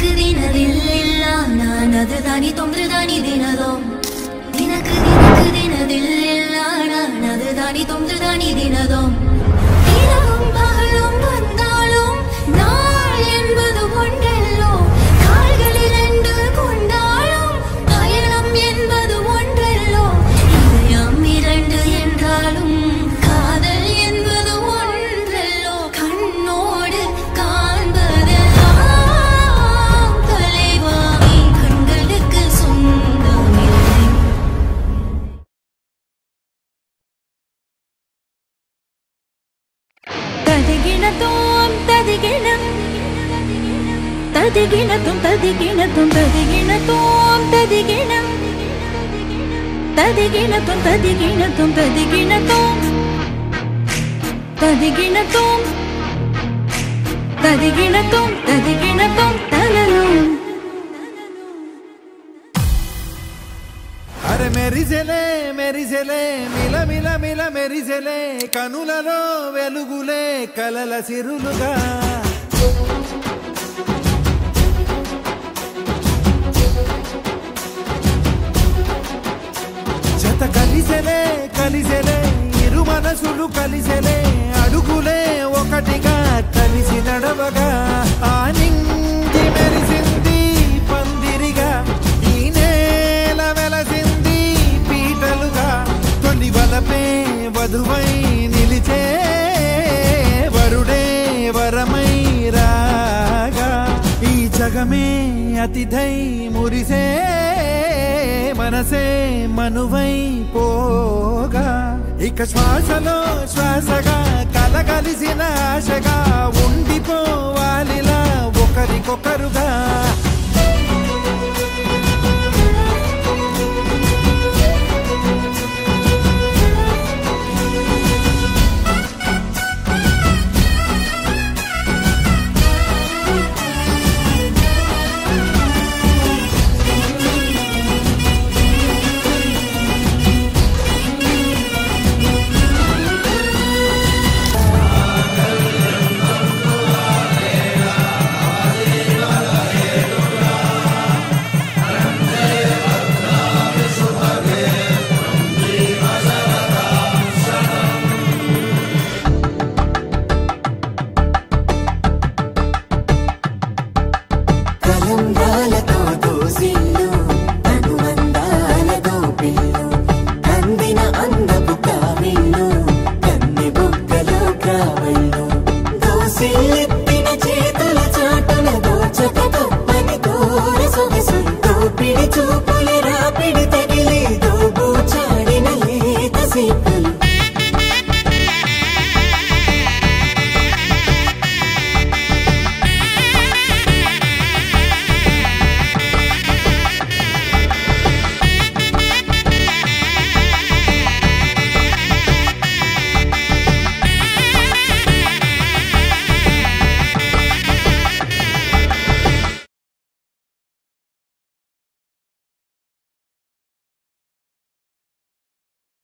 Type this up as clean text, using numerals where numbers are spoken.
ದಿನಕ್ಕೆ ದಿನದಿಲ್ಲ ನಾನದು ದಾನಿ ತೊಂದ್ರೆ ದಾನಿ ದಿನದೋ ದಿನಕ್ಕೆ ದಿನದಿಲ್ಲ ನಾನದು ದಾನಿ ತೊಂದ್ರೆ ದಾನಿ ದಿನದೋ இரவும் பகலும் வந்தாலும் நாள் என்பது ஒன்றல்லோ கால்களில் ரெண்டு கொண்டாலும் பயணம் என்பது ஒன்றல்லோ இதயம் இரண்டு என்றாலும் காதல் என்பது ஒன்றல்லோ கண்ணோடு காண்பதெல்லாம் தலைவாவி கண்களுக்கு சொந்தமில்லை ததிகிணத்தும் ததிகிணம் ததிகிணத்தும் ததிகிணத்தும் ததிகிணத்தும் ததிகிணம் ததிகிணத்தும் ததிகிணத்தும் ததிகிணத்தும் ததிகிணத்தும் ததிகிணத்தும் ததிகிணத்தும் தலலும் अरे मेरी झेले मिला मिला मिला मेरी झेले कनुలలో వెలుగులే కలల సిరులుగా జత కలిసెలే ఇరు మనసులు కలిసెలే అడుగులే ఒకటిగా కలిసి నడవగా ఆ నింగి మెరిసింది పందిరిగా ఈ నేల వెలసింది పీటలుగా తొలి వలపే వధువై నిలిచే వరుడే వరమై రాగా ఈ జగమే అతిథై మురిసే మనసే మనువై పోగా ఇక శ్వాసలో శ్వాసగా కలగలిసిన ఆశగా ఉండిపోవాలిలా ఒకరికొకరుగా